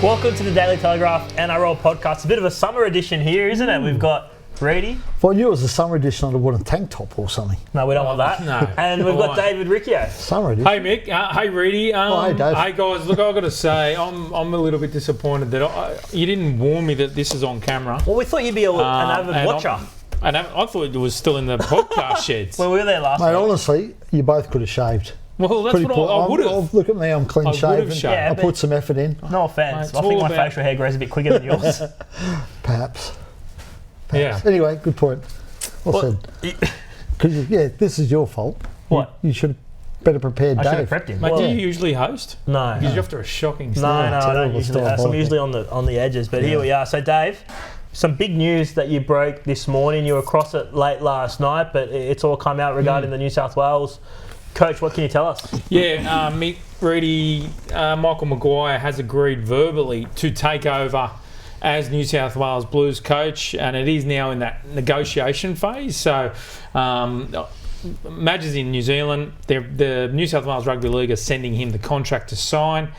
Welcome to the Daily Telegraph NRL Podcast. A bit of a summer edition here, isn't it? We've got Reedy. Well, I knew it was a summer edition on a wooden tank top or something. No, we don't want that. No. And we've got David Riccio. Summer edition. Hey Mick, hey Reedy. Hey Dave. Hey guys, look, I've got to say, I'm a little bit disappointed that you didn't warn me that this is on camera. Well, we thought you'd be an avid watcher. I thought it was still in the podcast sheds. Well, we were there last Mate, week. honestly, you both could have shaved. Well, that's what I would have. Look at me, I'm clean shaven. Yeah, I put some effort in. No offence. Mate, I think my all about- facial hair grows a bit quicker than yours. Perhaps. Yeah. Anyway, good point. Well Well, said. 'Cause this is your fault. What? You should have better prepared I should have Dave. prepped him. Mate, Well, do you usually host? no. Because you're after a shocking No, start. I don't terrible usually start, host. I'm boy. usually on the edges. But here we are. So, Dave, some big news that you broke this morning. You were across it late last night, but it's all come out regarding the New South Wales coach. What can you tell us? Yeah, Mick, Reedy, Michael Maguire has agreed verbally to take over as New South Wales Blues coach, and it is now in that negotiation phase. So, Madge is in New Zealand. The New South Wales Rugby League are sending him the contract to sign.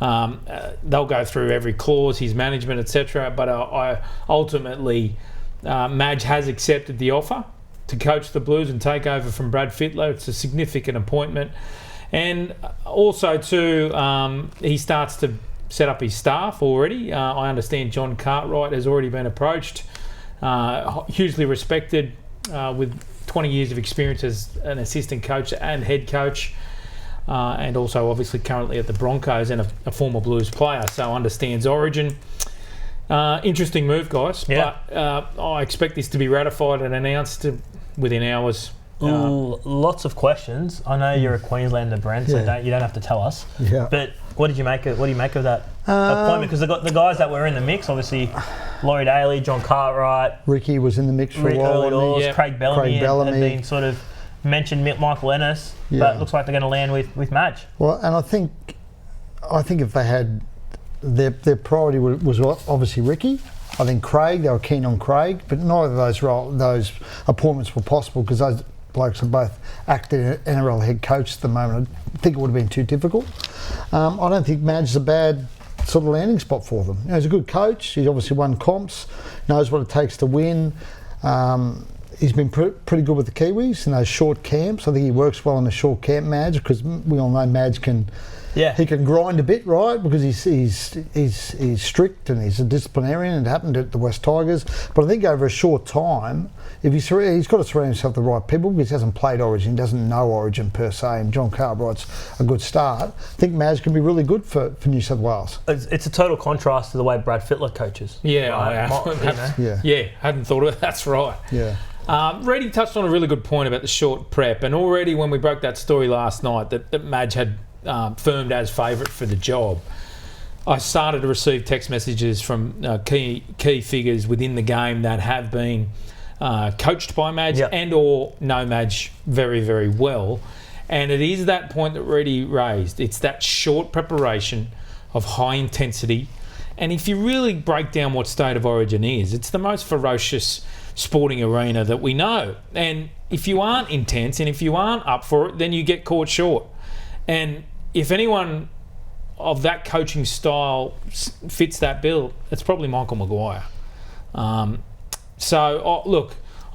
They'll go through every clause, his management, etc. But I ultimately, Madge has accepted the offer to coach the Blues and take over from Brad Fittler. It's a significant appointment. And also, too, he starts to set up his staff already. I understand John Cartwright has already been approached, hugely respected, with 20 years of experience as an assistant coach and head coach, and also obviously currently at the Broncos and a former Blues player, so understands Origin. Interesting move, guys. Yeah. But I expect this to be ratified and announced within hours. Lots of questions. I know you're a Queenslander, Brent, so Yeah. you don't have to tell us. Yeah. But what do you make of that appointment? Because the guys that were in the mix, obviously, Laurie Daly, John Cartwright, Ricky was in the mix for a while. early wasn't he? doors, Yeah. Craig Bellamy, Craig Bellamy. had been sort of mentioned, Michael Ennis, Yeah. but it looks like they're going to land with Madge. Well, and I think if they had their priority was obviously Ricky. I think Craig, they were keen on Craig, but neither of those appointments were possible because those blokes are both acting NRL head coach at the moment. I think it would have been too difficult. I don't think Madge is a bad sort of landing spot for them. He's a good coach. He's obviously won comps, knows what it takes to win. He's been pretty good with the Kiwis in those short camps. I think he works well in a short camp, Madge, because we all know Madge can. Yeah. He can grind a bit, right? Because he's strict and he's a disciplinarian. It happened at the West Tigers. But I think over a short time, if he's got to surround himself with the right people because he hasn't played Origin, he doesn't know Origin per se, and John Cartwright's a good start. I think Madge can be really good for New South Wales. It's a total contrast to the way Brad Fittler coaches. Yeah, Right? Yeah. Hadn't thought of it. That's right. Yeah. Reedy touched on a really good point about the short prep, and already when we broke that story last night that Madge had firmed as favourite for the job, I started to receive text messages from key figures within the game that have been coached by Madge and or know Madge very, very well. And it is that point that Reedy raised. It's that short preparation of high intensity. And if you really break down what State of Origin is, it's the most ferocious sporting arena that we know. And if you aren't intense and if you aren't up for it, then you get caught short. And if anyone of that coaching style fits that bill, it's probably Michael Maguire. Look,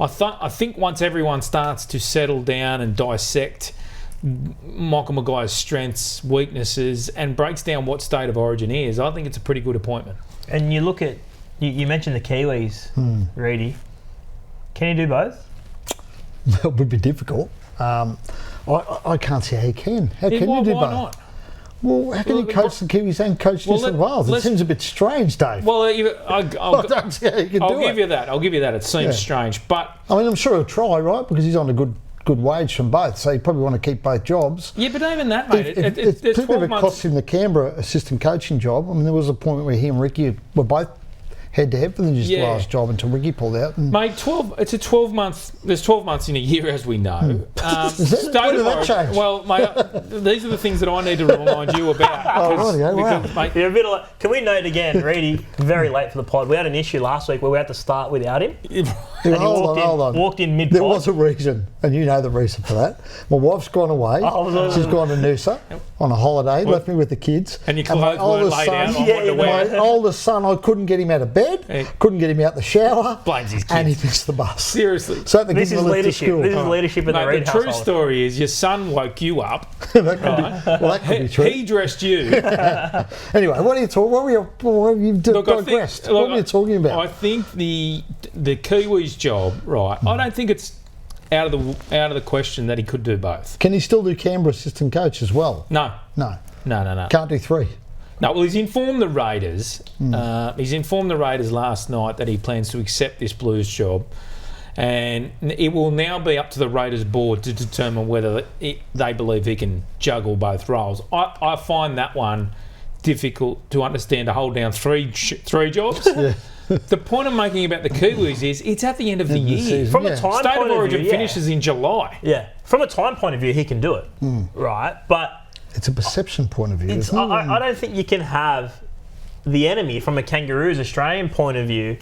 I think once everyone starts to settle down and dissect Michael Maguire's strengths, weaknesses, and breaks down what State of Origin is, I think it's a pretty good appointment. And you look at, you mentioned the Kiwis, Reedy. Can you do both? It would be difficult. I can't see how he can. How can you do why both? not? Well, how can you coach the Kiwis and coach New South Wales? It seems a bit strange, Dave. Well, I don't see how you can I'll do give it. you that. I'll give you that. It seems strange, but I mean, I'm sure he'll try, right? Because he's on a good wage from both, so you probably want to keep both jobs. yeah, but even that, mate. It's It's 12 it months. cost him the Canberra assistant coaching job. I mean, there was a point where he and Ricky were both head-to-head for the New South Wales job until Ricky pulled out. And Mate, it's a 12 months. There's 12 months in a year, as we know. When did that change? Well, mate, these are the things that I need to remind you about. wow. Mate, You're a bit like, can we note again, Reedy, very late for the pod. We had an issue last week where we had to start without him. And he hold on. walked in mid-pod. There was a reason, and you know the reason for that. My wife's gone away. Oh, She's gone to Noosa. on a holiday, left me with the kids. And your clothes weren't laid out on what to wear. My oldest son, I couldn't get him out of bed, couldn't get him out the shower. Blames his kids. And he missed the bus. Seriously. So they This give is him a lift to leadership. school. This is leadership in the Reed The true household. story is your son woke you up. that could be true. He dressed you. Anyway, what are you talking? What were you digressed? What were you talking about? I think the Kiwis' job, right? I don't think it's out of the question that he could do both. Can he still do Canberra assistant coach as well? No. No. No. Can't do 3. No, well, he's informed the Raiders. He's informed the Raiders last night that he plans to accept this Blues job, and it will now be up to the Raiders board to determine whether they believe he can juggle both roles. I find that one difficult to understand, to hold down three jobs. Yeah. The point I'm making about the Kiwis is it's at the end of the year. season. From a time State point of Origin view, finishes in July. Yeah. From a time point of view, he can do it, right? But It's a perception point of view. it's, Isn't it? I don't think you can have the enemy from a Kangaroos Australian point of view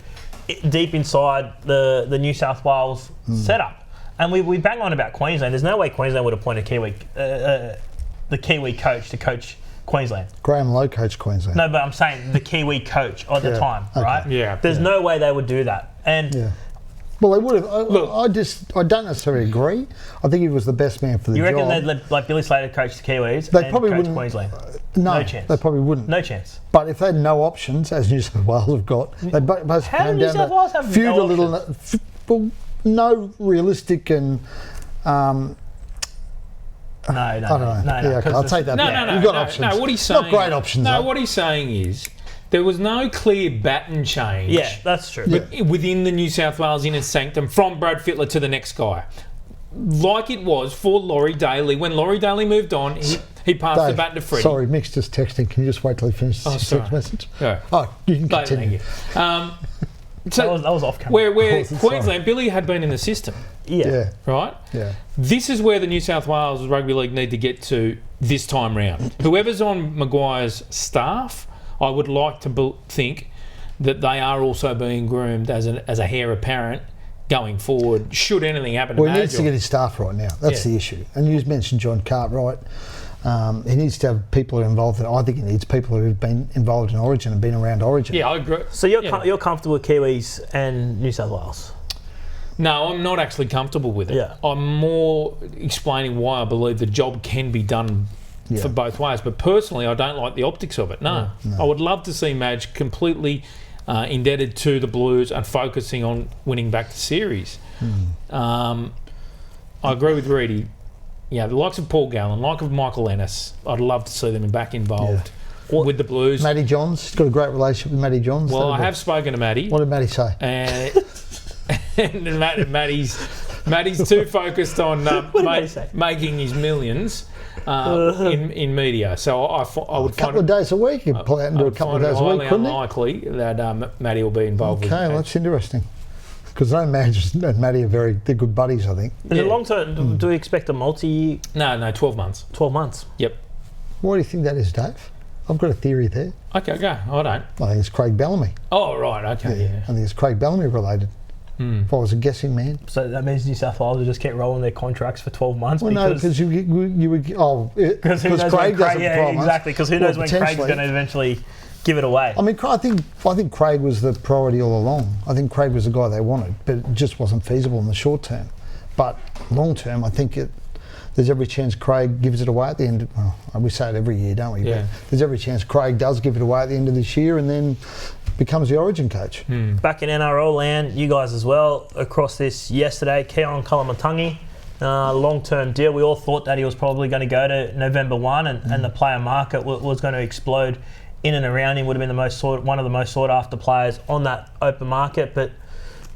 deep inside the New South Wales setup. And we bang on about Queensland. There's no way Queensland would appoint the Kiwi coach to coach Queensland. Graham Lowe coached Queensland. No, but I'm saying the Kiwi coach at the Yeah, time, okay. right? Yeah. There's no way they would do that. And Yeah. Well, they would have. Look. I don't necessarily agree. I think he was the best man for the you job. reckon they'd let like Billy Slater coach the Kiwis They and probably coach wouldn't. Queensland? No, No chance. they probably wouldn't. No chance. But if they had no options, as New South Wales have got, they both How came do New down South to Wales have feud no a little. Well, no realistic and. No. I don't know. No. Yeah, okay, I'll take that. No, back. no. You've got options. No, what he's saying. Not great options. No, though. what he's saying is there was no clear baton change. Yeah, that's true. Yeah. Within the New South Wales inner sanctum from Brad Fittler to the next guy. Like it was for Laurie Daly. When Laurie Daly moved on, he passed the Dave, baton to Freddie. Sorry, Mick's just texting. Can you just wait till he finishes his sorry. text message? Yeah. Oh, you can Thank continue. you. So That was off camera. where Sorry. Queensland, Billy had been in the system, Yeah, right? yeah. This is where the New South Wales Rugby League need to get to this time round. Whoever's on Maguire's staff, I would like to think that they are also being groomed as a heir apparent going forward, should anything happen to Well, he Madge. needs to get his staff right now. That's Yeah. the issue. And you mentioned John Cartwright. He needs to have people who are involved. I think he needs people who've been involved in Origin and been around Origin. Yeah, I agree. So you're Yeah. you're comfortable with Kiwis and New South Wales? No, I'm not actually comfortable with it. Yeah. I'm more explaining why I believe the job can be done Yeah. for both ways. But personally, I don't like the optics of it. No. I would love to see Madge completely indebted to the Blues and focusing on winning back the series. I agree with Reedy. Yeah, the likes of Paul Gallen, like of Michael Ennis, I'd love to see them back involved with the Blues. Matty Johns, he's got a great relationship with Matty Johns. Well, I That'd have spoken to Matty. be- What did Matty say? And Matty's too focused on did Matty say? making his millions in media. So I would A couple of days a week. He'd pull out and do a couple of days a week, couldn't he? unlikely that Matty will be involved Okay, with well, that's interesting. Because I know Madge and Matty are they're good buddies, I think. Is it Yeah. long term? Do we expect a multi No, 12 months. 12 months? Yep. Why do you think that is, Dave? I've got a theory there. Okay, go. I don't. I think it's Craig Bellamy. Oh, right. Okay, yeah. I think it's Craig Bellamy related. If I was a guessing man. So that means New South Wales will just keep rolling their contracts for 12 months Well, no, because you would. because who knows when Craig doesn't yeah, 12 months. exactly. Because who knows Well, when Craig's potentially. going to eventually give it away. I mean, I think Craig was the priority all along. I think Craig was the guy they wanted, but it just wasn't feasible in the short term. But long term, I think there's every chance Craig gives it away at the end. Well, we say it every year, don't we? Yeah. But there's every chance Craig does give it away at the end of this year and then becomes the Origin coach. Back in NRL land, you guys as well, across this yesterday, Keon Kalamatangi, long-term deal. We all thought that he was probably going to go to November 1 and the player market was going to explode in and around him. Would have been one of the most sought-after players on that open market. But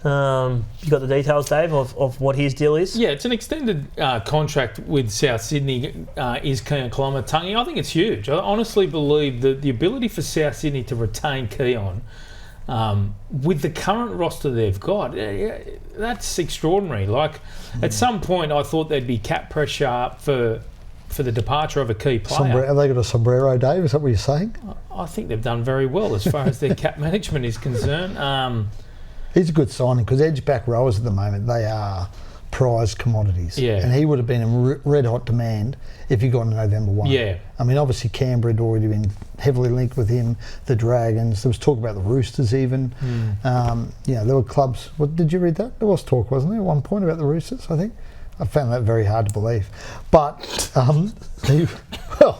you got the details, Dave, of what his deal is? Yeah, it's an extended contract with South Sydney, is Keon Kalamatangi. I think it's huge. I honestly believe that the ability for South Sydney to retain Keon with the current roster they've got, that's extraordinary. Like, at some point I thought there'd be cap pressure for the departure of a key player. Have they got a sombrero, Dave? Is that what you're saying? I think they've done very well as far as their cap management is concerned. He's a good signing because edge back rowers at the moment, they are prized commodities. Yeah. And he would have been in red hot demand if he got in November 1. Yeah. I mean, obviously Canberra had already been heavily linked with him, the Dragons. There was talk about the Roosters even. There were clubs. What did you read that? There was talk, wasn't there, at one point about the Roosters, I think? I found that very hard to believe. But it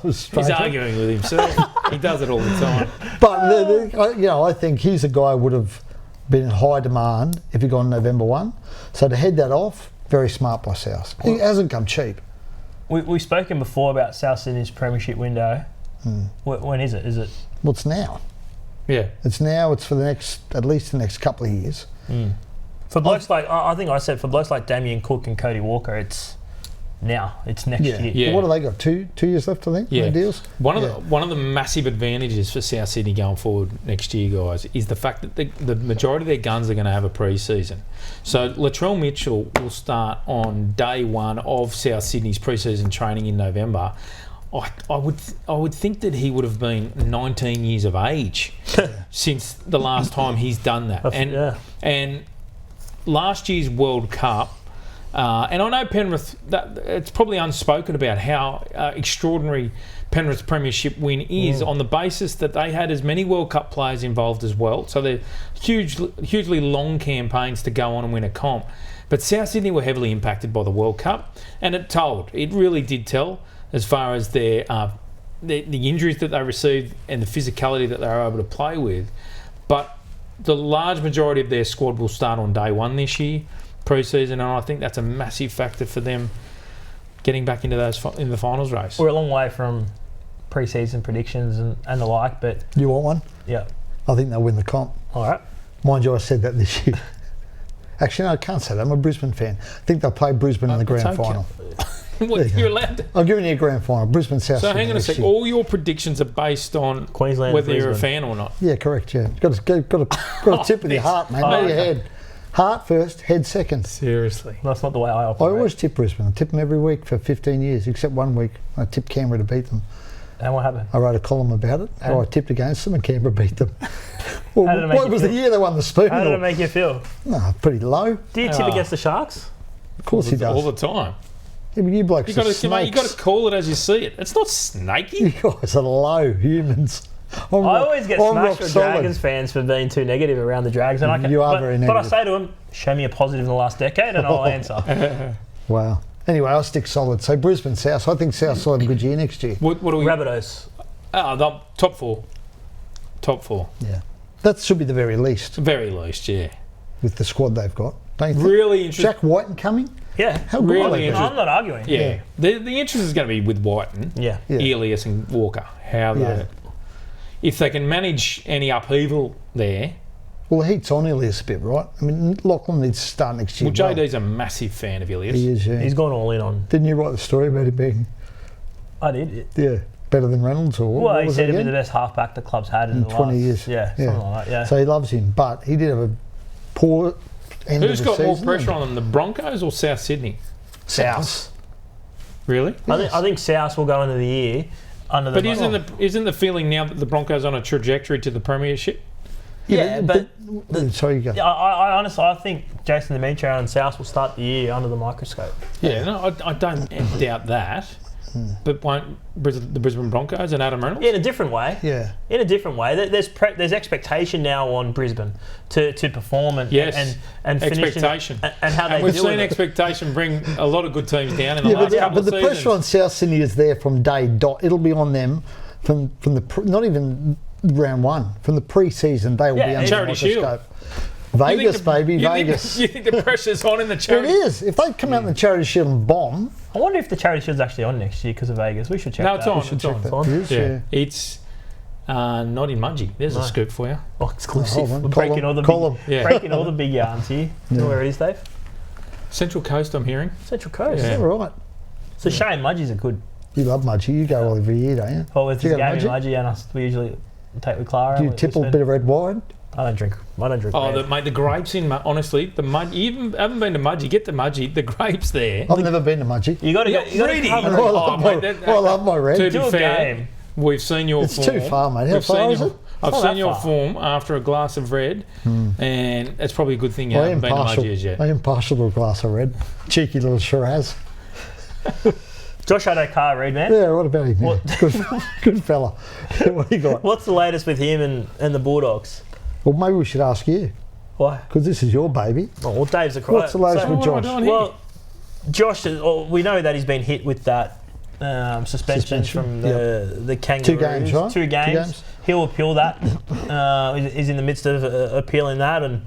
was strange. He's arguing with himself. He does it all the time. But I think he's a guy who would have been in high demand if he got on November 1. So to head that off, very smart by South. He hasn't come cheap. We've spoken before about South Sydney's premiership window. When is it? Well, it's now. Yeah. It's now. It's for at least the next couple of years. For blokes like, I think I said, for blokes like Damien Cook and Cody Walker, it's now. It's next year. Yeah. Well, what have they got? Two years left, I think. Yeah. On the deals. One of the massive advantages for South Sydney going forward next year, guys, is the fact that the majority of their guns are going to have a pre-season. So Latrell Mitchell will start on day one of South Sydney's pre-season training in November. I would think that he would have been 19 years of age since the last time he's done that. And last year's World Cup. And I know Penrith, it's probably unspoken about how extraordinary Penrith's premiership win is on the basis that they had as many World Cup players involved as well. So they're hugely long campaigns to go on and win a comp. But South Sydney were heavily impacted by the World Cup, and it really did tell as far as the injuries that they received and the physicality that they were able to play with. But the large majority of their squad will start on day one this year, pre-season, and I think that's a massive factor for them getting back into in the finals race. We're a long way from pre-season predictions and the like, but You want one? yeah. I think they'll win the comp. All right. Mind you, I said that this year. Actually, no, I can't say that. I'm a Brisbane fan. I think they'll play Brisbane in the grand okay. final. You're allowed to. I'm giving you a grand final. Brisbane, South So Sydney hang on a next sec. year. All your predictions are based on Queensland, whether you're a Brisbane. fan or not. Yeah, correct. Yeah, got to tip with your heart, mate. Not your head. Heart first, head second. Seriously. That's not the way I I operate. always tip Brisbane. I tip them every week for 15 years, except 1 week. I tipped Canberra to beat them. And what happened? I wrote a column about it. How I tipped against them and Canberra beat them. Well, How did it make what you was the feel? year they won the spoon? How did it make you feel? No, pretty low. Do you tip against the Sharks? Of course he does. All the time. Yeah, but you blokes You are got snakes. to call it as you see it. It's not snaky. You guys are low humans. I always get I'm smashed rock with solid. Dragons fans for being too negative around the Drags. And You are very But I negative. say to them, show me a positive in the last decade and I'll answer. Wow. Anyway, I'll stick solid. So Brisbane, South. I think South will have a good year next year. What do we? Rabbitohs. The top four. Top four. Yeah. That should be the very least Very least, yeah. with the squad they've got. Don't you think? Really interesting. Jack Whiten coming? Yeah. How good Really are they? interesting. I'm not arguing. Yeah. The interest is going to be with Whiten, Yeah. Yeah. Elias and Walker. How Yeah. if they can manage any upheaval there. Well, the heat's on Elias a bit, right? I mean, Lachlan needs to start next year. Well, JD's a massive fan of Elias. He is, yeah. He's gone all in on. Didn't you write the story about him being, I did. better than Reynolds? Or Well, what he was said it he'd be again? the best halfback the club's had in the 20 last years. Yeah, Yeah. something like that. Yeah. So he loves him, but he did have a poor end Who's of the got season. more pressure on them, the Broncos or South Sydney? South. Really? I think South will go into the year under the. But isn't the feeling now that the Broncos on a trajectory to the premiership? Yeah, but sorry, you go. I honestly I think Jason Demetrio and South will start the year under the microscope. Yeah, no, I don't doubt that. But won't the Brisbane Broncos and Adam Reynolds? In a different way. Yeah. In a different way. There's expectation now on Brisbane to perform and Yes. and finish Expectation. and how And they we've deal seen with it. expectation bring a lot of good teams down in the Yeah, last couple but of the seasons. pressure on South Sydney is there from day dot. It'll be on them from not even round one. From the pre-season, they will Yeah, be under the Charity Shield. microscope. Vegas, baby, Vegas. You think the pressure's on in the It charity? is. If they come out in the Charity Shield and bomb, I wonder if the Charity Shield's actually on next year because of Vegas. We should check No, that. it's on. We should It's check on. that. it is, Yeah. It's not in Mudgee. There's a No. scoop for you. Oh, exclusive. Hold on. We're breaking all the Column. big, Yeah. breaking all the big yarns here. You know Yeah. where it is, Dave? Central Coast, I'm hearing. Central Coast. Yeah. all right. It's a shame Mudgee's are good. You love Mudgee. You go all every year, don't you? Well, with Do this you go game to in Mudgee and us, we usually take with Clara. Do you we tipple a spend- bit of red wine? I don't drink. Oh, red. mate, the grapes in honestly, the mud. You even haven't been to Mudgee. Get to Mudgee. The grapes there. I've never been to Mudgee. You got to go. You're You got to greedy. cover Oh, I it. love mate, my red. To Do be a fair, game. we've seen your It's form. too far, mate. How We've far seen is your- it? I've not seen that your far. form after a glass of red, and it's probably a good thing you I haven't am been to partial. Mudgears yet. I am partial to a glass of red. Cheeky little Shiraz. Josh Addo-Carr, Readman. Yeah, what about him? Yeah. Good fella. What do you got? What's the latest with him and the Bulldogs? Well, maybe we should ask you, Why? because this is your baby. Oh, well, Dave's a cry. What's the latest with what am I Josh? doing here? Well, Josh, we know that he's been hit with that suspension from the Kangaroos. 2 games, right? 2 games. 2 games. He'll appeal that. He's in the midst of appealing that, and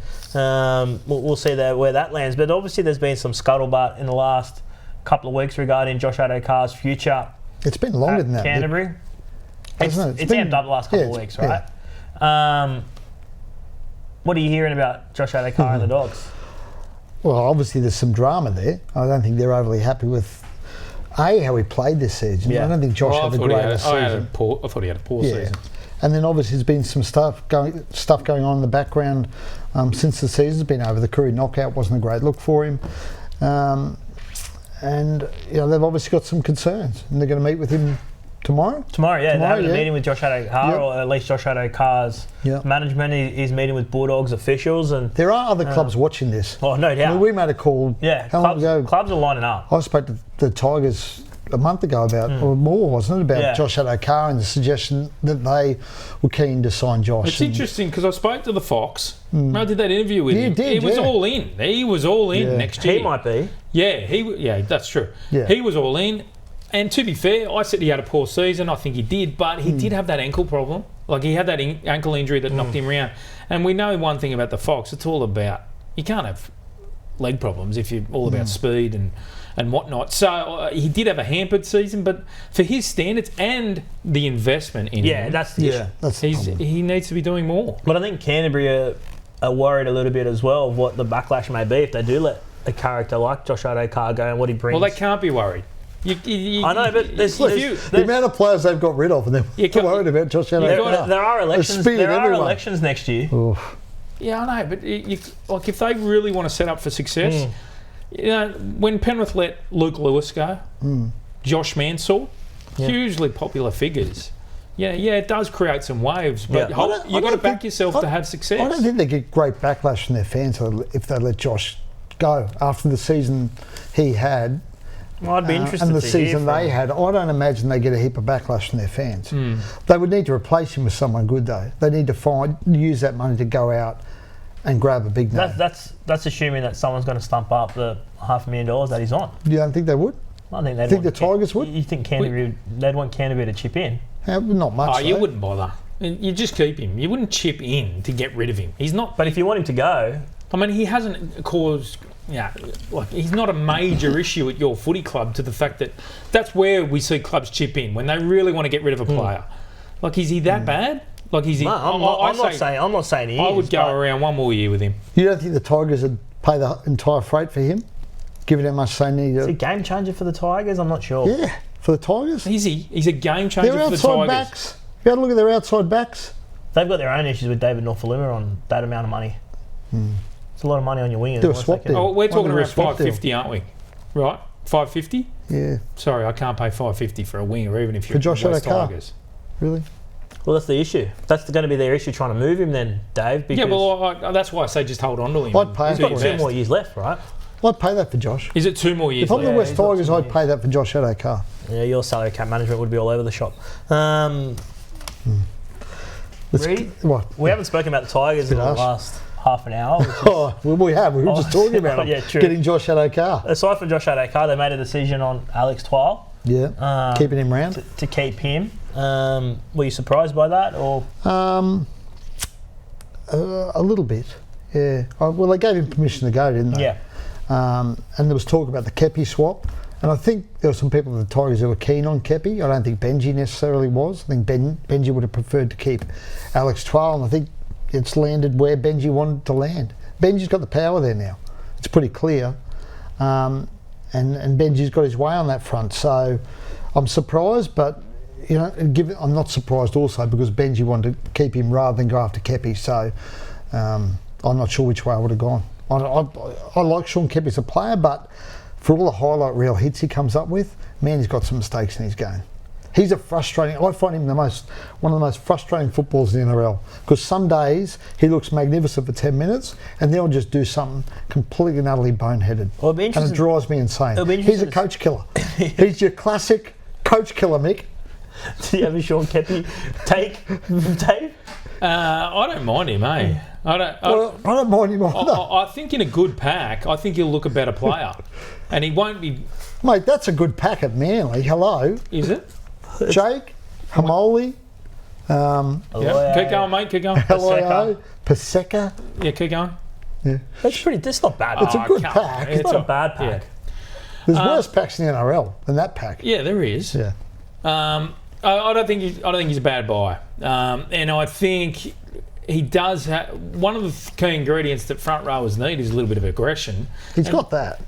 we'll see where that lands. But obviously, there's been some scuttlebutt in the last couple of weeks regarding Josh Addo-Carr's future It's been longer at than that. Canterbury. Hasn't it? It's amped up the last couple of weeks, right? What are you hearing about Josh Addo-Carr and the Dogs? Well, obviously there's some drama there. I don't think they're overly happy with how he played this season. Yeah. I don't think Josh Well, had the greatest season. I thought he had a poor Yeah. season. And then obviously there's been some stuff going on in the background since the season's been over. The Curry knockout wasn't a great look for him. And they've obviously got some concerns, and they're going to meet with him tomorrow. Tomorrow, they're having a yeah. meeting with Josh Addo-Carr, Yep. or at least Josh Addo-Carr's Yep. management. He's meeting with Bulldogs officials, and There are other clubs watching this. oh, no doubt. I mean, we made a call. Yeah, how long ago? clubs are lining up. I spoke to the Tigers a month ago about, or more, wasn't it, about Yeah. Josh Addo-Carr and the suggestion that they were keen to sign Josh. It's And- interesting because I spoke to the Fox. I did that interview with You him. did, He was yeah. all in. He was all in Yeah. next year. He might be. Yeah, that's true. Yeah. He was all in. And to be fair, I said he had a poor season. I think he did, but he did have that ankle problem. Like he had that ankle injury that knocked him around. And we know one thing about the Fox. It's all about, you can't have leg problems if you're all about speed and whatnot. So he did have a hampered season, but for his standards and the investment in Yeah, him, that's the issue. yeah, that's the problem. he needs to be doing more. But I think Canterbury are worried a little bit as well of what the backlash may be if they do let a character like Josh Addo-Carr go and what he brings. Well, they can't be worried. I know, but there's The amount of players they've got rid of, and You they're can't- worried about Josh Addo-Carr. there are elections. speed There are everyone. elections next year. Oof. Yeah, I know, but like if they really want to set up for success, when Penrith let Luke Lewis go, Josh Mansell, Yeah. hugely popular figures. Yeah, it does create some waves, but Yeah. you've got to back yourself to have success. I don't think they get great backlash from their fans if they let Josh go after the season he had. Well, I'd be interested and the to season hear they from had. I don't imagine they get a heap of backlash from their fans. They would need to replace him with someone good, though. They need to use that money to go out and grab a big name. That's assuming that someone's going to stump up the $500,000 that he's on. You don't think they would? I think they'd Think want the Tigers would? You think they'd want Canterbury to chip in? Not much. Oh, you though. wouldn't bother. You just keep him. You wouldn't chip in to get rid of him. He's not. But if you want him to go, I mean, he hasn't caused. Yeah, like he's not a major issue at your footy club. To the fact that that's where we see clubs chip in when they really want to get rid of a player. Like, is he that bad? Like, is he? no, I'm not saying he is. I would go but around one more year with him. You don't think the Tigers would pay the entire freight for him, given how much they need? Is he a game changer for the Tigers? I'm not sure. Yeah, for the Tigers. Is he? He's a game changer Their for the outside Tigers. backs. You had a look at their outside backs. They've got their own issues with David Norfolima on that amount of money. It's a lot of money on your wingers. Do a What's swap that gonna- deal. Oh, we're talking Wonder around if swap deal. 550, aren't we? Right, 550. Yeah, Sorry, I can't pay 550 for a winger, even if you're For Josh the West Addo-Carr? Tigers. really? Well, that's the issue. That's going to be their issue trying to move him then, Dave. Because Yeah, well, that's why I say just hold on to him. I'd pay he's for got it. 2 more years left, right? I'd pay that for Josh. Is it 2 more years If I'm left? the West he's got Tigers, 2 I'd years. pay that for Josh Addo-Carr. Yeah, your salary cap management would be all over the shop. Reed, What? we haven't spoken about the Tigers in the harsh. last half an hour. which is- Oh, well, we have. We were just talking about him. Yeah, true. Getting Josh Addo-Carr. Aside from Josh Addo-Carr, they made a decision on Alex Twile Yeah, keeping him round. to keep him. Were you surprised by that, or A little bit. Yeah. Well, they gave him permission to go, didn't they? yeah? And there was talk about the Kepi swap. And I think there were some people at the Tigers who were keen on Kepi. I don't think Benji necessarily was. I think Benji would have preferred to keep Alex Twile, and I think it's landed where Benji wanted to land. Benji's got the power there now. It's pretty clear. And Benji's got his way on that front. So I'm surprised, but I'm not surprised also because Benji wanted to keep him rather than go after Kepi. So I'm not sure which way I would have gone. I like Sean Kepi as a player, but for all the highlight reel hits he comes up with, man, he's got some mistakes in his game. He's I find him one of the most frustrating footballers in the NRL, because some days he looks magnificent for 10 minutes and then he'll just do something completely and utterly boneheaded. Well, it'll be and it drives me insane. He's a coach killer. He's your classic coach killer, Mick. Do you have a Sean Kepi take, Dave? I don't mind him, eh? I don't mind him either. I think in a good pack, I think he'll look a better player. And he won't be... Mate, that's a good pack at Manly. Hello. Is it? Jake, Hamoli. Yeah. Keep going, mate. Keep going. Hello. Paseka. Yeah, keep going. Yeah. That's not bad. It's a good pack. It's not a bad pack. Yeah. There's worse packs in the NRL than that pack. Yeah, there is. Yeah. I don't think he's a bad buy, and I think he does have one of the key ingredients that front rowers need is a little bit of aggression. He's got that.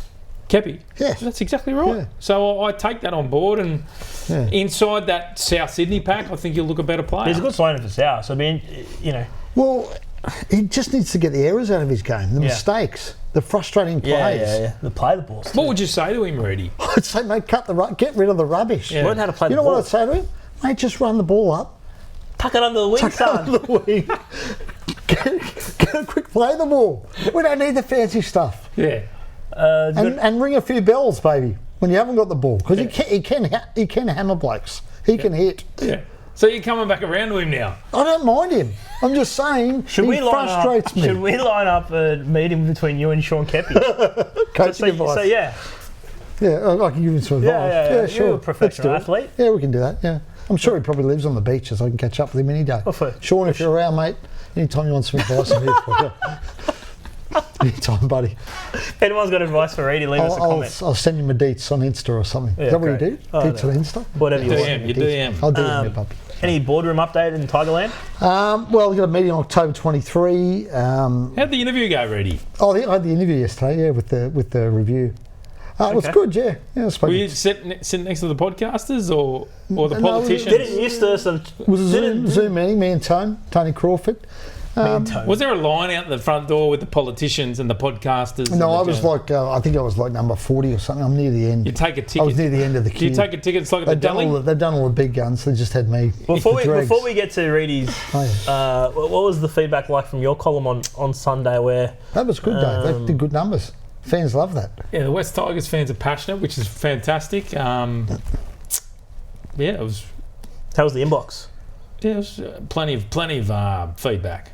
Kepi. Yes. That's exactly right. Yeah. So I take that on board, and inside that South Sydney pack, I think he'll look a better player. He's a good signing for South. I mean, Well, he just needs to get the errors out of his game, the mistakes, the frustrating plays. Yeah. The play the balls. What would you say to him, Rudy? I'd say, mate, get rid of the rubbish. Yeah. Learn how to play You the know ball. what I'd say to him? Mate, just run the ball up. Tuck it under the wing, son. Under the wing. Get a quick play the ball. We don't need the fancy stuff. Yeah. And ring a few bells, baby, when you haven't got the ball, because he can hammer blokes. He can hit. Yeah. So you're coming back around to him now? I don't mind him. I'm just saying he frustrates me. Should we line up a meeting between you and Sean Kepi? Coaching advice. So yeah, I can give him some advice. Yeah, sure. You're a professional athlete. Yeah, we can do that. Yeah, I'm sure he probably lives on the beaches. I can catch up with him any day. Sean, if you're around, mate, anytime you want some advice, I'm here for you. Anytime, buddy. If anyone's got advice for Reedy, leave us a comment. I'll send you my deets on Insta or something. Is that what you do? Deets on Insta? Whatever you want. You DM. I'll DM you, puppy. Any boardroom update in Tigerland? Well, we got a meeting on October 23. How'd the interview go, Rudy? I had the interview yesterday, with the review. It was good, yeah. Were you sitting next to the podcasters or the politicians? Didn't used to It was a Zoom meeting, me and Tony Crawford. Was there a line out the front door with the politicians and the podcasters? No, I was I think I was like number 40 or something. I'm near the end. You take a ticket. I was near the end of the queue. Do you take a ticket? It's like at the deli? They've done all the big guns. They just had me. Before we get to Reedy's, what was the feedback like from your column on Sunday? Where that was good, Dave. They did good numbers. Fans love that. Yeah, the West Tigers fans are passionate, which is fantastic. It was. How was the inbox? Yeah, it was plenty of feedback.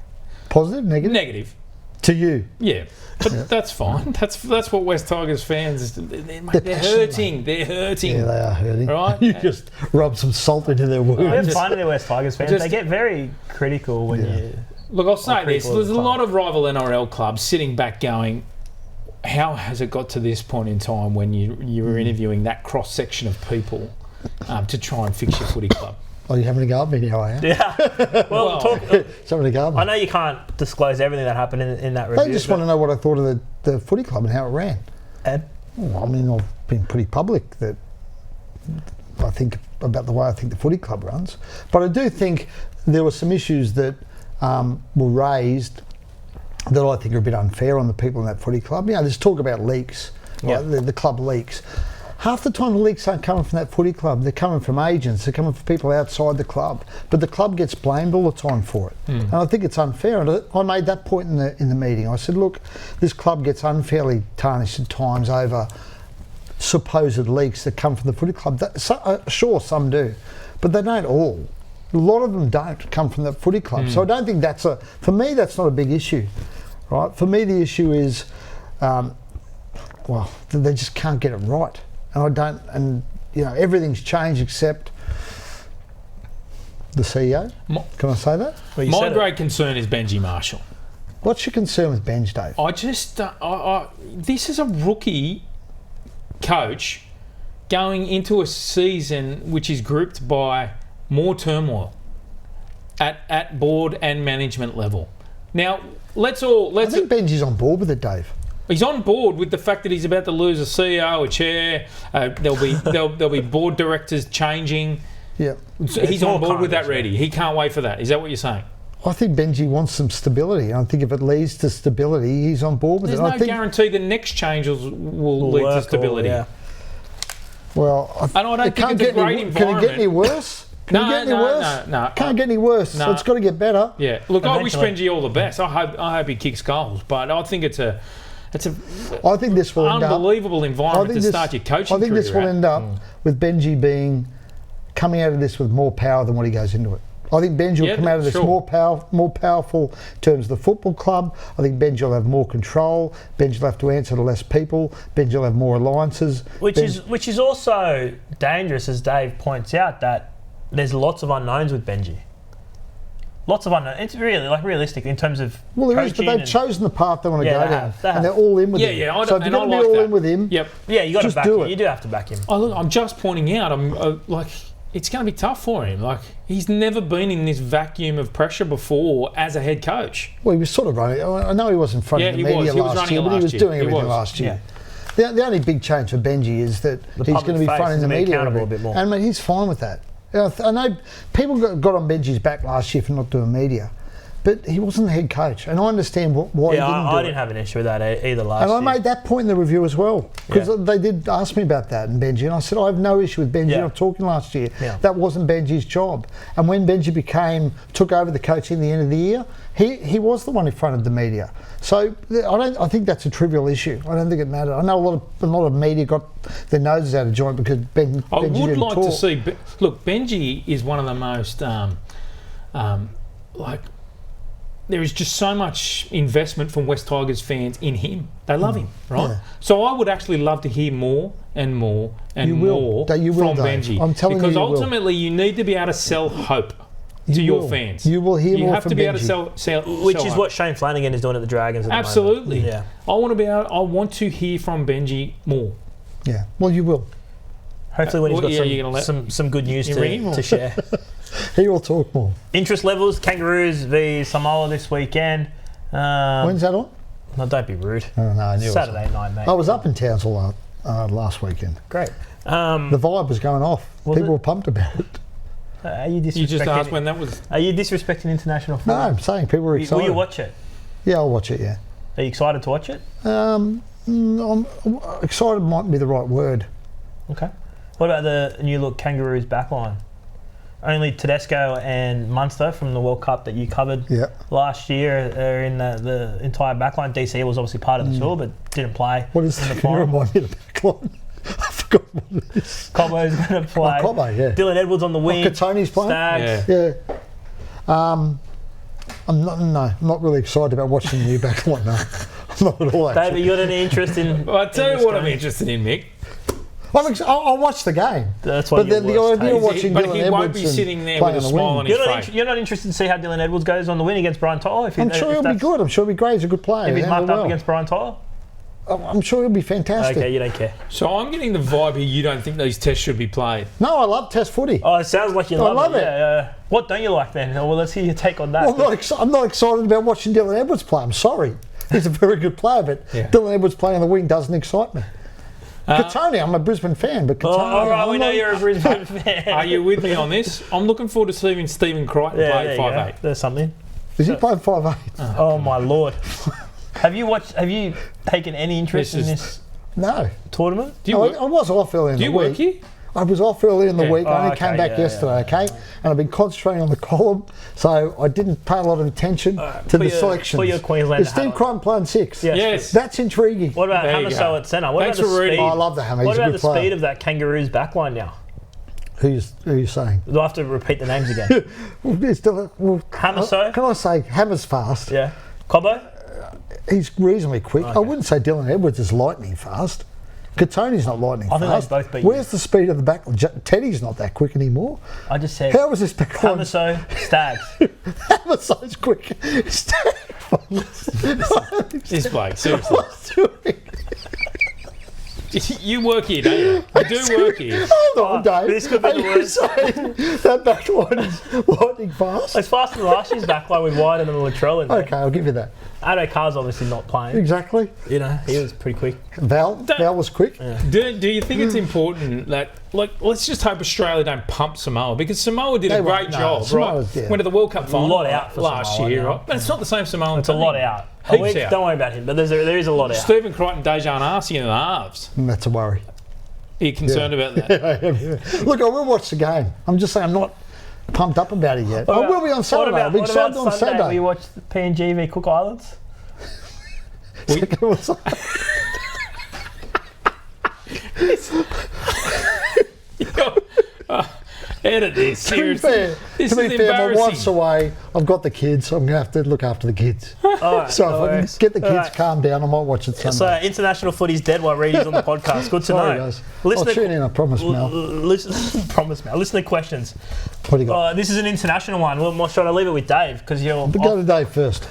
Positive, negative? Negative. To you? Yeah, but that's fine. That's what West Tigers fans. They're hurting. They're hurting. Yeah, they are hurting. Right? You just rub some salt into their wounds. I'm finding the West Tigers fans. They get very critical when you. Look, I'll say this: there's a lot of rival NRL clubs sitting back, going, "How has it got to this point in time when you were interviewing that cross section of people to try and fix your footy club?" Oh, you're having a go at me now, are you? Yeah. Well, having a go at me. I know you can't disclose everything that happened in that review. They just want to know what I thought of the footy club and how it ran. And? Well, I mean, I've been pretty public that I think about the way I think the footy club runs. But I do think there were some issues that were raised that I think are a bit unfair on the people in that footy club. You know, there's talk about leaks, right? The club leaks. Half the time the leaks aren't coming from that footy club. They're coming from agents. They're coming from people outside the club. But the club gets blamed all the time for it. And I think it's unfair. And I made that point in the meeting. I said, look, this club gets unfairly tarnished at times over supposed leaks that come from the footy club. Sure, some do. But they don't all. A lot of them don't come from the footy club. So I don't think for me, that's not a big issue. Right? For me, the issue is, they just can't get it right. And everything's changed except the CEO. Can I say that? Well, my great concern is Benji Marshall. What's your concern with Benj, Dave? I just, this is a rookie coach going into a season which is grouped by more turmoil at board and management level. Now, I think Benji's on board with it, Dave. He's on board with the fact that he's about to lose a CEO, a chair. There'll be board directors changing. Yeah, so he's on board with that. Ready? He can't wait for that. Is that what you're saying? I think Benji wants some stability. I think if it leads to stability, he's on board with it. There's no guarantee the next changes will lead to stability. Well, And I don't think it's a great environment. Can it get any worse? Can it get any worse? No. Can't get any worse. No. So it's got to get better. Yeah. Look, I wish Eventually. Benji all the best. I hope he kicks goals, but I think it's a I think this will end up. unbelievable environment to start your coaching I think career this will at. end up with Benji coming out of this with more power than what he goes into it. I think Benji will come out of this sure. more powerful in terms of the football club. I think Benji will have more control. Benji will have to answer to less people. Benji will have more alliances. Which is also dangerous, as Dave points out, that there's lots of unknowns with Benji. Lots of unknowns. It's really realistic in terms of Well, there is, but coaching they've chosen the path they want to Yeah, go they down, have, they and they're have. all in with him. Yeah, So if you're going to be like all that. in with him, Yep. Yeah, you got to Just back do him. it. You do have to back him. Oh, look, I'm just pointing out. It's going to be tough for him. Like, he's never been in this vacuum of pressure before as a head coach. well, he was sort of running. I know he was in front of the media He was last year, running but he last was year. doing He everything was. last year. The only big change for Benji is that he's going to public be face fronting is the being media accountable a bit more. and mate, he's fine with that. I know people got on Benji's back last year for not doing media, but he wasn't the head coach, and I understand why he didn't do I it. didn't have an issue with that either last And year. I made that point in the review as well, because they did ask me about that and Benji, and I said I have no issue with Benji Yeah. not talking last year. Yeah. That wasn't Benji's job. And when Benji took over the coaching at the end of the year, he was the one who fronted the media. So I think that's a trivial issue. I don't think it mattered. I know a lot of media got their noses out of joint because Benji I would didn't like talk. to see. Look, Benji is one of the most there is just so much investment from West Tigers fans in him. They love him, right? Yeah. So I would actually love to hear more and more and You will. more You will, from Dave. Benji. I'm telling you, because you will. ultimately you need to be able to sell hope to You your will. fans. You will hear You more have from to be able to Benji. sell Which sell is hope. what Shane Flanagan is doing at the Dragons at the Absolutely. moment. Yeah. I want to hear from Benji more. Yeah, well, you will. Hopefully when Well, he's yeah, you're gonna got some good news you ring him or- to share. He will talk more. Interest levels, Kangaroos v Samoa this weekend. When's that on? No, don't be rude. Oh, no, I knew it was on. Saturday night, mate. I was up in Townsville last weekend. Great. The vibe was going off. Was People it? were pumped about it. Are you disrespecting? You just asked when that was. Are you disrespecting international No, football? I'm saying people were excited. Will you watch it? Yeah, I'll watch it, yeah. Are you excited to watch it? Excited might be the right word. Okay. What about the new look Kangaroos backline? Only Tedesco and Munster from the World Cup that you covered Yeah. last year are in the entire backline. DC was obviously part of the tour, but didn't play. What is in the the Can you final? remind me of the backline? I forgot what it is. Cobbo's going to play. Cobbo, yeah. Dylan Edwards on the wing. Katoni's playing? Stags. Yeah. Yeah. I'm not really excited about watching the new backline, no. I'm not at all, actually. David, you got any interest in? Well, I tell in you what this I'm game? interested in, Mick. I'll watch the game. That's why But you're then the worst, idea of hey. watching But Dylan he Edwards won't be and sitting there playing with a on the smile wing. on his You're not, face. you're not interested to see how Dylan Edwards goes on the win against Brian Tyler? I'm sure he'll be good. I'm sure he'll be great. He's a good player. If he's He'll marked handle up well. against Brian Tyler? I'm sure he'll be fantastic. Okay, you don't care. So I'm getting the vibe here. You don't think these tests should be played? No, I love Test footy. Oh, it sounds like you I love, love it. Yeah, what don't you like then? Well, let's hear your take on that. Well, I'm not excited about watching Dylan Edwards play. I'm sorry. He's a very good player, but Yeah. Dylan Edwards playing on the wing doesn't excite me. Katoni, I'm a Brisbane fan, but Katoni... all right, we I'm know not- you're a Brisbane fan. Are you with me on this? I'm looking forward to seeing Stephen Crichton Yeah, play there you go. 5'8". There's something. Is he playing 5'8"? Oh my lord. Have you taken any interest This in is- this No. tournament? Do you No, work, I was off early in do the you week. work here? I was off early in the Yeah. week. I Oh, only okay, came back yeah, yesterday, okay? And I've been concentrating on the column, so I didn't pay a lot of attention to put the your- selections. put your Queenslander Is Steve hat on. Crichton playing 6? Yes. Yes. That's intriguing. What about There you Hamaso go. at centre? What Thanks about the for reading. speed? Oh, I love the Hammer. He's What a about good the player. speed of that Kangaroos backline now? Who are you saying? Do I have to repeat the names again? It's still, Hamaso? Can I say Hammer's fast? Yeah. Cobbo? He's reasonably quick. I Okay. wouldn't say Dylan Edwards is lightning fast. Katoni's not lightning I think fast. they both beat you. Where's the speed of the back? Teddy's not that quick anymore. I just said How was this back line? Hamaso, Stags. Hammer's quick. This bloke, seriously. What's doing? You work here, don't you? You do work here. Hold on, Dave. this could be Are the you worst. saying that back line is lightning fast? It's faster than last year's backline with White and Latrell in there. Okay, I'll give you that. Addo-Carr's obviously not playing. Exactly. You know, he was pretty quick. Val was quick. Do you think it's important that, like, let's just hope Australia don't pump Samoa, because Samoa did They a great won't, no, job, Samoa's, right? yeah. Went to the World Cup final lot out for last Samoa year, now. right? But it's not the same Samoan It's a team. lot out. Heaps out. Don't worry about him, but there is a lot out. Stephen Crichton, Dejan Arce in the halves. And that's a worry. Are you concerned about that? Look, I will watch the game. I'm just saying I'm not pumped up about it yet. I will be on Saturday. I'll be excited on Saturday. We watch PNG v Cook Islands. Edit this. Seriously. To be fair, my wife's away. I've got the kids. So I'm going to have to look after the kids. Right, so if I can get the kids calmed down, I might watch it Sunday. So international footy's dead while Reedy's on the podcast. Good to know. Guys. I'll tune in, I promise, Mel. Promise, Mel. Listen to questions. What do you got? This is an international one. Well, should I leave it with Dave? Because you're... Go to Dave first.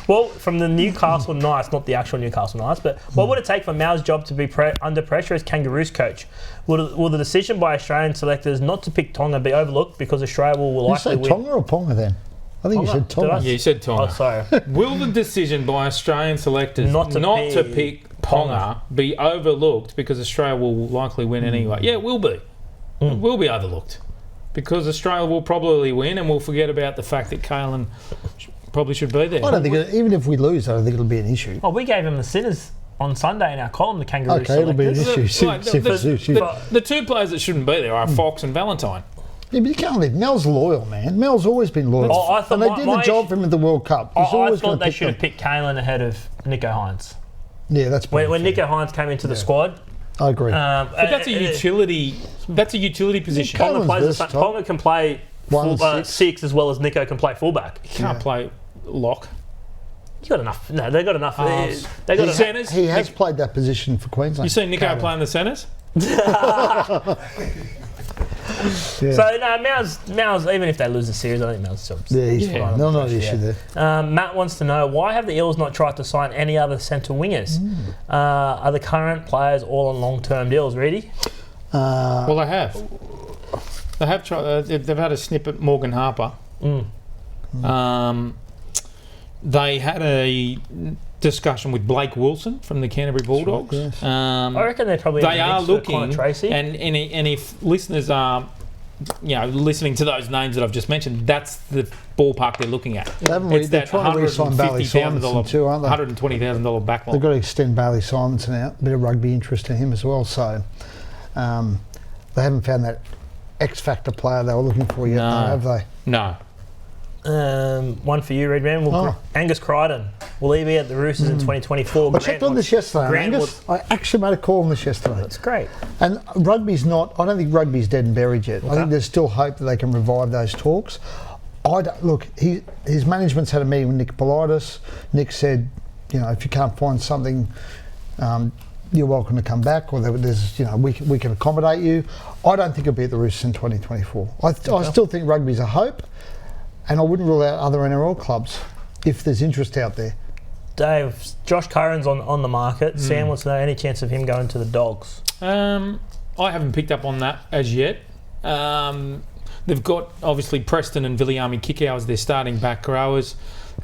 Well, from the Newcastle Knights, not the actual Newcastle Knights, but what would it take for Mal's job to be under pressure as Kangaroos coach? Will the decision by Australian selectors not to pick Tonga be overlooked because Australia will likely win? You said Tonga or Ponga then? I think you said Tonga. Yeah, you said Tonga. Oh, sorry. Will the decision by Australian selectors not to pick Ponga be overlooked because Australia will likely win anyway? Yeah, it will be. It will be overlooked because Australia will probably win and we'll forget about the fact that Kalen probably should be there. I don't think, even if we lose, I don't think it'll be an issue. Oh, we gave him the sinners on Sunday in our column, the Kangaroos. Okay, it'll be an issue. The two players that shouldn't be there are Fox and Valentine. Yeah, but you can't leave. Mel's loyal, man. Mel's always been loyal. I thought and they did the job for him at the World Cup. I thought they should have picked Kalen ahead of Nico Hines. Yeah, that's when Nico Hines came into the squad. I agree. But that's a utility. That's a utility position. Ponga can play 6 as well as Nico can play fullback. He can't play lock. You got enough. No, they got enough. They got centres. He has played that position for Queensland. You seen Nico playing the centres? So no, Mal's even if they lose the series, I think Mal's job. Yeah, he's fine. No, not an issue there. Matt wants to know why have the Eels not tried to sign any other centre wingers? Are the current players all on long-term deals? Ready? Well, they have. They have tried. They've had a snip at Morgan Harper. They had a discussion with Blake Wilson from the Canterbury Bulldogs. Right, yes. I reckon they're probably they are looking, Tracy. and if listeners are, listening to those names that I've just mentioned, that's the ballpark they're looking at. It's that $120,000 too, aren't they? $120,000 backlog. They've got to extend Bailey Simonson out. A bit of rugby interest in him as well. So they haven't found that X factor player they were looking for yet, have they? No. One for you, Readman. Angus Crichton. Will he be at the Roosters in 2024? I checked on this yesterday, Angus. I actually made a call on this yesterday. That's great. And rugby's not... I don't think rugby's dead and buried yet. Okay. I think there's still hope that they can revive those talks. Look, his management's had a meeting with Nick Politis. Nick said, if you can't find something, you're welcome to come back, or there's, we can accommodate you. I don't think he'll be at the Roosters in 2024. I still think rugby's a hope. And I wouldn't rule out other NRL clubs if there's interest out there. Dave, Josh Curran's on the market. Sam wants to know any chance of him going to the Dogs. I haven't picked up on that as yet. They've got obviously Preston and Viliami Kikau as their starting back rowers.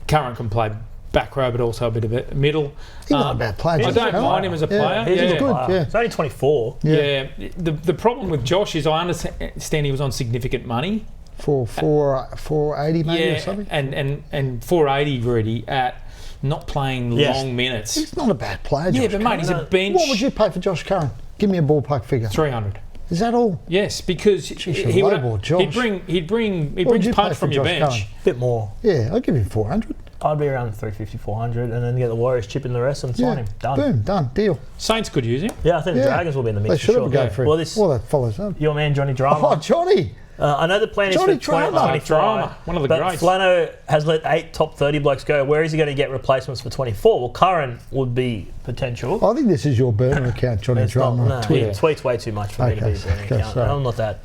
Curran can play back row, but also a bit of a middle. He's not a bad player. I don't mind him as a player. He's good. Yeah. He's only 24. Yeah. The problem with Josh is I understand he was on significant money. For 480 maybe or something? And 480 already at not playing long minutes. He's not a bad player, Josh but mate, he's a bench. What would you pay for Josh Curran? Give me a ballpark figure. 300. Is that all? Yes, because he'd bring punch from your bench. Curran? A bit more. Yeah, I'd give him 400. I'd be around 350, 400 and then get the Warriors chipping the rest and sign him. Done. Boom, done, deal. Saints could use him. Yeah, I think the Dragons will be in the mix. They should have a go for him. Well, that follows up. Your man Johnny Drama. Oh, Johnny! I know the plan Johnny is for 2025. One of the but greats. Flano has let 8 top 30 blokes go. Where is he going to get replacements for 24? Well, Curran would be potential. I think this is your burner account, Johnny Drama. He tweets way too much for me to be a burner account. Sorry. I'm not that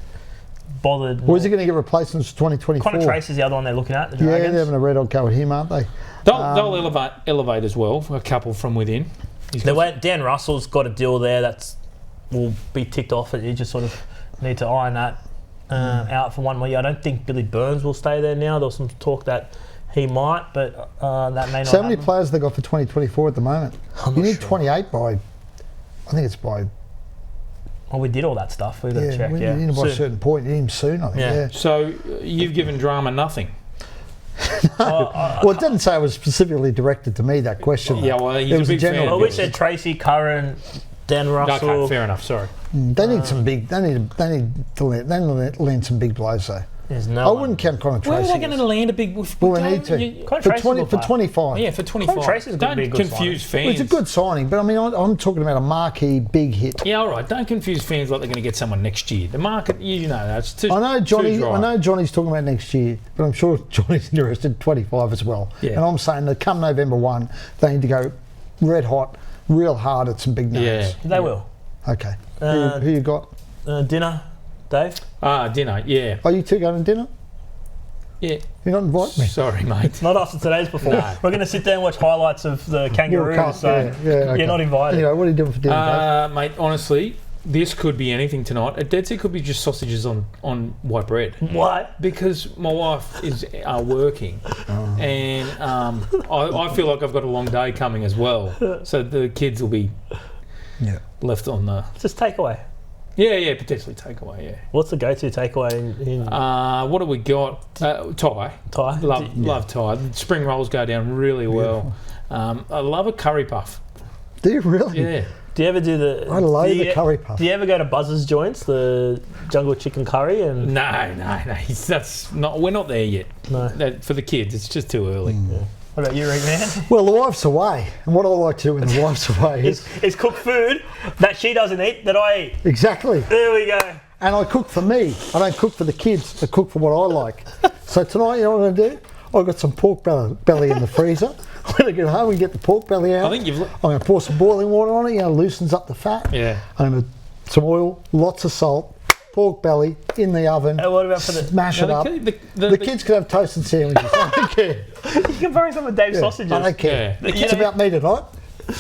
bothered. Or is he going to get replacements for 2024? Connor Tracy's the other one they're looking at, the Dragons. Yeah, they're having a red hot go at him, aren't they? They'll elevate as well, a couple from within. Dan Russell's got a deal there that will be ticked off. You just sort of need to iron that out for one more year. I don't think Billy Burns will stay there now. There was some talk that he might, but that may not So how many happen. players have they got for 2024 at the moment? You need 28 by... I think it's by... Well, we did all that stuff. We've got to check, You need by a certain point. You need him soon, I think. Yeah. So you've given Drama nothing. Well, it didn't say it was specifically directed to me, that question. Yeah, well, he's a big fan. Well, we said Tracy, Curran, Dan Russell. Okay, fair enough. Sorry. They need some big. They need to land some big blows though. There's no I one. wouldn't count Connor Where are Tracy. they going to land a big? Well, they need to. Connor For Tracy's 20 good for player. 25. Yeah, for 25. Tracy's gonna be a Don't good confuse Well, fans. it's a good signing, but I mean, I'm talking about a marquee big hit. Yeah, all right. Don't confuse fans like they're going to get someone next year. The market, you know, that's too. I know Johnny. Too dry. I know Johnny's talking about next year, but I'm sure Johnny's interested in 25 as well. Yeah. And I'm saying that come November 1, they need to go red hot, real hard at some big names. Yeah. They will. Okay. Uh, who you got? Dinner, Dave. Dinner. Yeah. Are you two going to dinner? Yeah. You're not inviting me. Sorry, mate. Not after today's performance. No. We're going to sit there and watch highlights of the Kangaroos, Cup, so okay. you're not invited. Anyway, what are you doing for dinner, Mate, honestly, this could be anything tonight. At Dead Sea could be just sausages on white bread. What? Because my wife is working, and I feel like I've got a long day coming as well. So the kids will be Dave? Yeah. left on the. Just takeaway. Yeah, potentially takeaway. Yeah. What's the go-to takeaway in What have we got? Thai. Thai? Love Thai. Spring rolls go down really well. I love a curry puff. Do you really? Yeah. Do you ever do the? I love the curry puff. Do you ever go to Buzz's joints, the jungle chicken curry? And No. That's not. We're not there yet. no. For the kids, it's just too early. What about you, Readman? Well, the wife's away, and what I like to do when the wife's away Is cook food that she doesn't eat that I eat. exactly. There we go. And I cook for me. I don't cook for the kids. I cook for what I like. So tonight, you know what I'm going to do? I've got some pork belly in the freezer. When I get home, we get the pork belly out. I think you've. I'm going to pour some boiling water on it. Loosens up the fat. Yeah. I'm going to some oil, lots of salt, pork belly in the oven. And what about for the? Smash it No, up. the Kids can have toast and sandwiches. I don't care. You can bury some of Dave's sausages. I don't care. Yeah. It's about me tonight.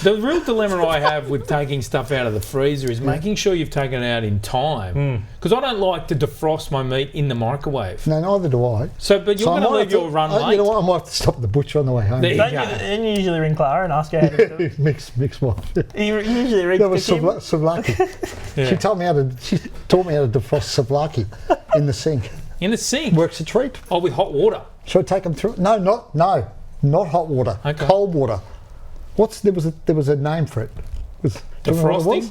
The real dilemma I have with taking stuff out of the freezer is making sure you've taken it out in time. Because I don't like to defrost my meat in the microwave. No, neither do I. So, but you're So I going to might leave have your run late. You know what? I might have to stop at the butcher on the way home. There you Don't go. and you usually ring Clara and ask her how to do it. mix one. You usually ring That was Kim. souvlaki. Yeah. She taught me how to defrost souvlaki in the sink. In the sink. Works a treat. Oh, with hot water. Shall I take them through? No, not hot water. Okay. Cold water. There was a name for it. Do you remember what it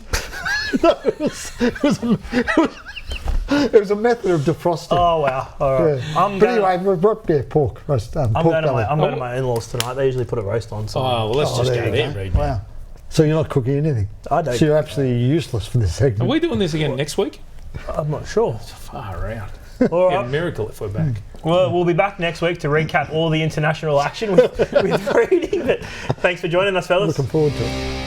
Defrosting. was? No, it was a method of defrosting. Oh wow! All right. Yeah. But anyway, pork roast. I'm Pork going to belly. my in-laws tonight. They usually put a roast on. So Oh, well, let's just there go you there, go. Readman. Wow. So you're not cooking anything. I don't. So you're absolutely useless for this Are segment. we doing this again next week? I'm not sure. Far out. All Yeah, right. miracle if we're back. We'll be back next week to recap all the international action with reading. But thanks for joining us, fellas. Looking forward to it.